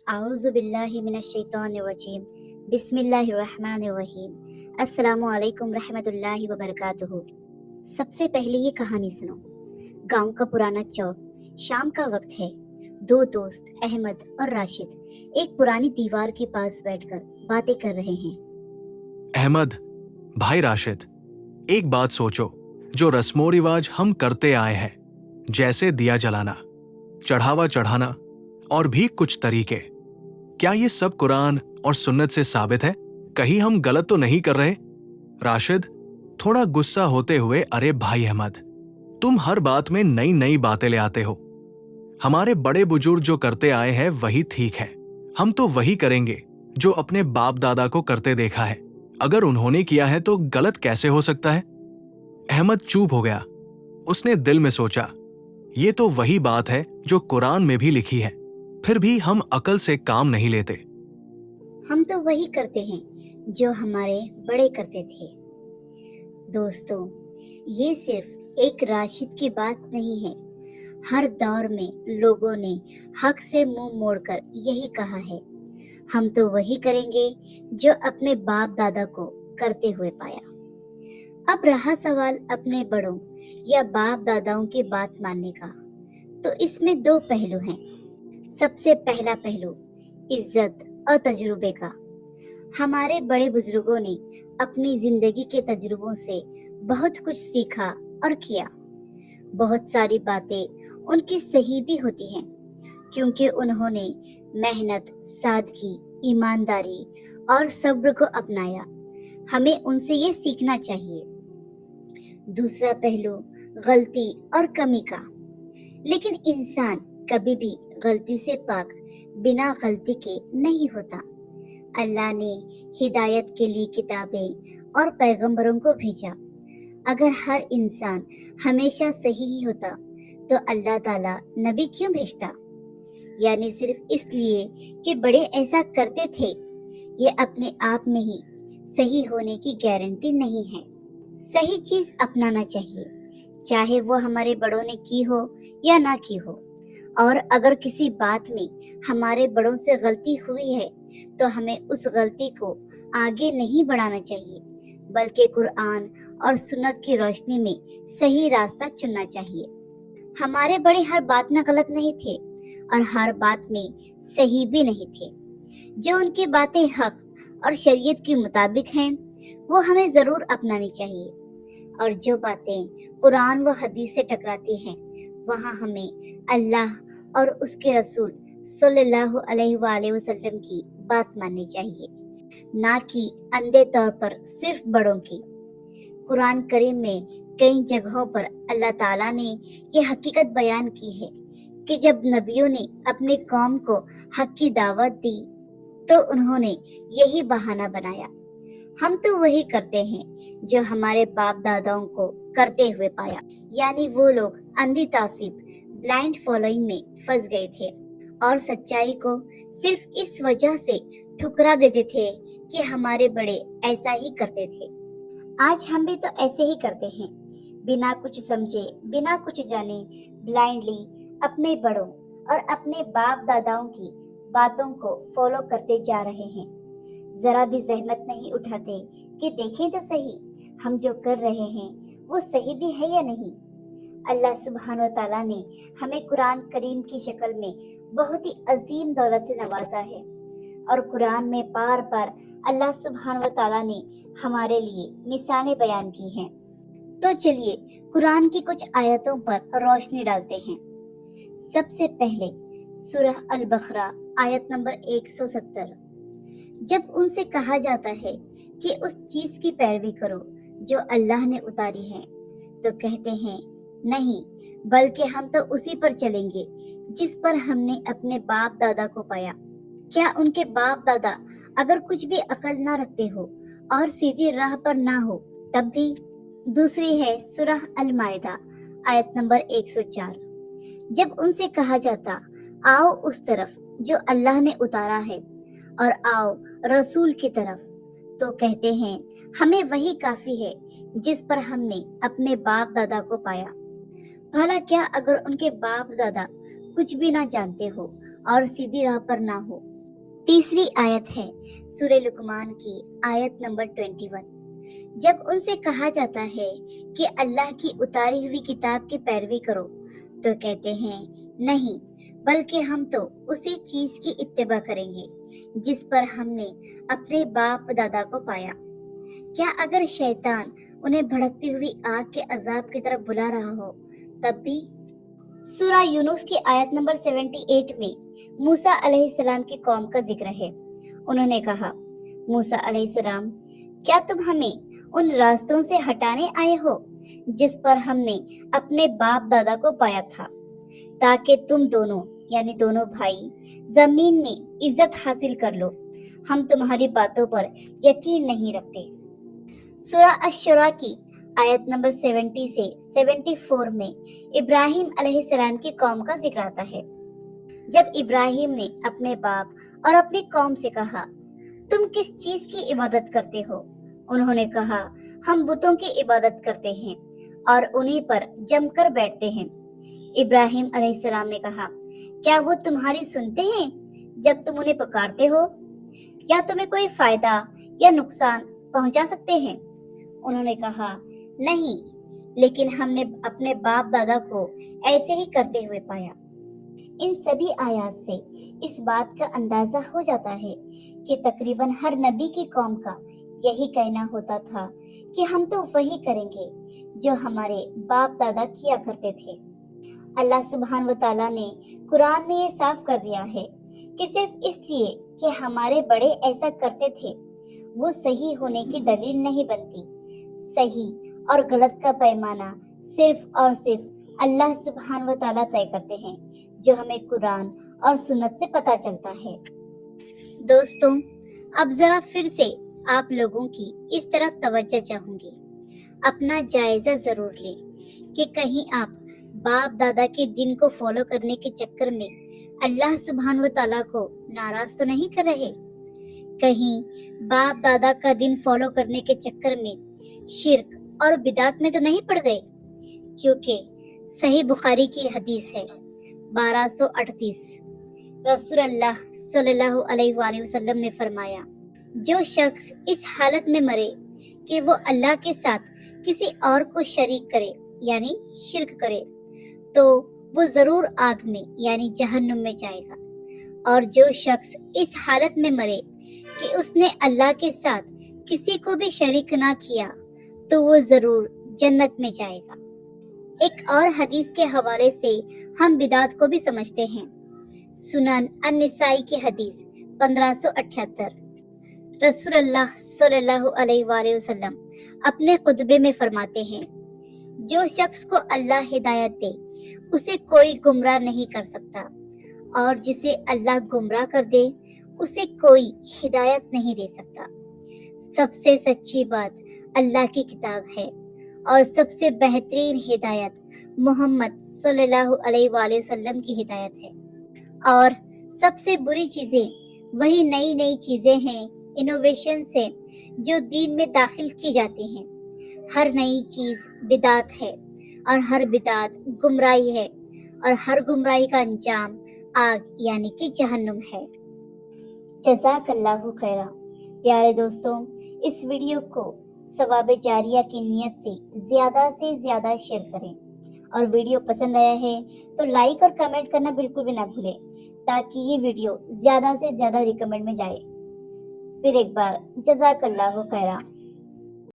अऊज़ु बिल्लाहि मिनश्शैतानिर्रजीम बिस्मिल्लाहिर्रहमानिर्रहीम अस्सलामु अलैकुम रहमतुल्लाहि व बरकातुहू। सबसे पहले ये कहानी सुनो। गांव का पुराना चौक, शाम का वक्त है। दो दोस्त अहमद और राशिद एक पुरानी दीवार के पास बैठकर बातें कर रहे हैं। अहमद, भाई राशिद, एक बात सोचो, जो रस्मो रिवाज हम करते आए हैं, जैसे दिया जलाना, चढ़ावा चढ़ाना और भी कुछ तरीके, क्या ये सब कुरान और सुन्नत से साबित है? कहीं हम गलत तो नहीं कर रहे? राशिद थोड़ा गुस्सा होते हुए, अरे भाई अहमद, तुम हर बात में नई नई बातें ले आते हो। हमारे बड़े बुजुर्ग जो करते आए हैं वही ठीक है। हम तो वही करेंगे जो अपने बाप दादा को करते देखा है। अगर उन्होंने किया है तो गलत कैसे हो सकता है? अहमद चुप हो गया। उसने दिल में सोचा, ये तो वही बात है जो कुरान में भी लिखी है, फिर भी हम अकल से काम नहीं लेते। हम तो वही करते हैं जो हमारे बड़े करते थे। दोस्तों, ये सिर्फ एक राशिद की बात नहीं है। हर दौर में लोगों ने हक से मुंह मोड़कर यही कहा है, हम तो वही करेंगे जो अपने बाप दादा को करते हुए पाया। अब रहा सवाल अपने बड़ों या बाप दादाओं की बात मानने का, तो इसमें दो पहलू हैं। सबसे पहला पहलू इज्जत और तजुर्बे का। हमारे बड़े बुजुर्गों ने अपनी जिंदगी के तजुर्बों से बहुत कुछ सीखा और किया। बहुत सारी बातें उनकी सही भी होती हैं, क्योंकि उन्होंने मेहनत, सादगी, ईमानदारी और सब्र को अपनाया। हमें उनसे ये सीखना चाहिए। दूसरा पहलू गलती और कमी का। लेकिन इंसान कभी भी गलती से पाक बिना गलती के नहीं होता। अल्लाह ने हिदायत के लिए किताबें और पैगंबरों को भेजा। अगर हर इंसान हमेशा सही ही होता तो अल्लाह ताला नबी क्यों भेजता? यानी सिर्फ इसलिए कि बड़े ऐसा करते थे, ये अपने आप में ही सही होने की गारंटी नहीं है। सही चीज अपनाना चाहिए, चाहे वो हमारे बड़ों ने की हो या ना की हो। और अगर किसी बात में हमारे बड़ों से गलती हुई है तो हमें उस गलती को आगे नहीं बढ़ाना चाहिए, बल्कि कुरान और सुन्नत की रोशनी में सही रास्ता चुनना चाहिए। हमारे बड़े हर बात में गलत नहीं थे और हर बात में सही भी नहीं थे। जो उनकी बातें हक और शरीयत के मुताबिक हैं, वो हमें जरूर अपनानी चाहिए। और जो बातें कुरान व हदीस से टकराती हैं, वहाँ हमें अल्लाह और उसके रसूल सल्लल्लाहु अलैहि वसल्लम की बात माननी चाहिए, ना कि अंधे तौर पर सिर्फ बड़ों की। कुरान करीम में कई जगहों पर अल्लाह ताला ने ये हकीकत बयान की है कि जब नबियों ने अपनी कौम को हक की दावत दी तो उन्होंने यही बहाना बनाया, हम तो वही करते हैं जो हमारे बाप दादाओं को करते हुए पाया। यानी वो लोग अंधी तासीब, ब्लाइंड फॉलोइंग में फंस गए थे और सच्चाई को सिर्फ इस वजह से ठुकरा देते थे कि हमारे बड़े ऐसा ही करते थे। आज हम भी तो ऐसे ही करते हैं, बिना कुछ समझे, बिना कुछ जाने, ब्लाइंडली अपने बड़ों और अपने बाप दादाओं की बातों को फॉलो करते जा रहे हैं। जरा भी जहमत नहीं उठाते कि देखें तो सही, हम जो कर रहे हैं वो सही भी है या नहीं। अल्लाह सुब्हान व तआला ने हमें कुरान करीम की शक्ल में बहुत ही अजीम दौलत से नवाजा है और कुरान में बार बार अल्लाह सुब्हान व तआला ने हमारे लिए मिसालें बयान की हैं। तो चलिए कुरान की कुछ आयतों पर रोशनी डालते हैं। सबसे पहले सूरह अल बकरा आयत नंबर 170। जब उनसे कहा जाता है कि उस चीज की पैरवी करो जो अल्लाह ने उतारी है, तो कहते हैं नहीं, बल्कि हम तो उसी पर चलेंगे जिस पर हमने अपने बाप दादा को पाया। क्या उनके बाप दादा अगर कुछ भी अकल ना रखते हो और सीधी राह पर ना हो तब भी? दूसरी है सूरह अल माइदा आयत नंबर 104। जब उनसे कहा जाता आओ उस तरफ जो अल्लाह ने उतारा है और आओ रसूल की तरफ, तो कहते हैं हमें वही काफी है जिस पर हमने अपने बाप दादा को पाया। भला क्या अगर उनके बाप दादा कुछ भी ना जानते हो और सीधी राह पर ना हो तीसरी आयत है सूरह लुकमान की आयत नंबर 21। जब उनसे कहा जाता है कि अल्लाह की उतारी हुई किताब की पैरवी करो तो कहते हैं नहीं, बल्कि हम तो उसी चीज की इत्तिबा करेंगे जिस पर हमने अपने बाप दादा को पाया। क्या अगर शैतान उन्हें भड़कती हुई आग के अजाब की तरफ बुला रहा हो तब भी? सूरा यूनुस की आयत नंबर 78 में मूसा अलैहिस्सलाम की कौम का जिक्र है। उन्होंने कहा, मूसा अलैहिस्सलाम, क्या तुम हमें उन रास्तों से हटाने आए हो जिस पर हमने अपने बाप दादा को पाया था, ताकि तुम दोनों यानी दोनों भाई जमीन में इज्जत हासिल कर लो। हम तुम्हारी बातों पर यकीन नहीं रखते। सूरा अश-शुरा की आयत नंबर 70 से 74 में इब्राहिम अलैहिस्सलाम की कौम का जिक्र आता है। जब इब्राहिम ने अपने बाप और अपनी कौम से कहा, तुम किस चीज की इबादत करते हो? उन्होंने कहा, हम बुतों की इबादत करते हैं और उन्हीं पर जमकर बैठते हैं। इब्राहिम अलैहिस्सलाम ने कहा, क्या वो तुम्हारी सुनते हैं जब तुम उन्हें पुकारते हो? या तुम्हें कोई फायदा या नुकसान पहुंचा सकते हैं? उन्होंने कहा, नहीं, लेकिन हमने अपने बाप दादा को ऐसे ही करते हुए पाया। इन सभी आयात से इस बात का अंदाजा हो जाता है कि तकरीबन हर नबी की कौम का यही कहना होता था कि हम तो वही करेंगे जो हमारे बाप दादा किया करते थे। अल्लाह सुब्हान व तआला ने कुरान में ये साफ कर दिया है कि सिर्फ इसलिए कि हमारे बड़े ऐसा करते थे वो सही होने की दलील नहीं बनती। सही और गलत का पैमाना सिर्फ और सिर्फ अल्लाह सुब्हान व तआला तय करते हैं, जो हमें कुरान और सुन्नत से पता चलता है। दोस्तों, अब जरा फिर से आप लोगों की इस तरफ तवज्जो चाहूंगी। अपना जायजा जरूर लें कि कहीं आप बाप दादा के दिन को फॉलो करने के चक्कर में अल्लाह सुब्हान व तआला को नाराज तो नहीं कर रहे। कहीं बाप दादा का दिन फॉलो करने के चक्कर में शिर्क और बिदात में तो नहीं पड़ गए? क्योंकि सही बुखारी की हदीस है 1238, रसूल अल्लाह सल्लल्लाहु अलैहि वसल्लम ने फरमाया, जो शख्स इस हालत में मरे कि वो अल्लाह के साथ किसी और को शरीक करे यानी शिर्क करे, तो वो जरूर आग में यानी जहन्नुम में जाएगा। और जो शख्स इस हालत में मरे कि उसने अल्लाह के साथ किसी को भी शरीक ना किया, तो वो जरूर जन्नत में जाएगा। एक और हदीस के हवाले से हम बिदात को भी समझते हैं। सुनन अन-निसाई की हदीस 1578, रसूल अल्लाह सल्लल्लाहु अलैहि वसल्लम अपने खुतबे में फरमाते हैं, जो शख्स को अल्लाह हिदायत दे उसे कोई गुमराह नहीं कर सकता, और जिसे अल्लाह गुमराह कर दे उसे कोई हिदायत नहीं दे सकता। सबसे सच्ची बात अल्लाह की किताब है और सबसे बेहतरीन हिदायत मोहम्मद सल्लल्लाहु अलैहि वसल्लम की हिदायत है। और सबसे बुरी चीजें वही नई नई चीजें हैं, इनोवेशन से जो दीन में दाखिल की जाती हैं। हर नई चीज बिदात है और हर बिदात गुमराही है और हर गुमराही का अंजाम आग यानी कि जहन्नुम है। जज़ाकल्लाहु खैरा। प्यारे दोस्तों, इस वीडियो को सवाब जारिया की नियत से ज्यादा शेयर करें, और वीडियो पसंद आया है तो लाइक और कमेंट करना बिल्कुल भी ना भूलें, ताकि ये वीडियो ज्यादा से ज्यादा रिकमेंड में जाए। फिर एक बार जज़ाकल्लाहु खैरा।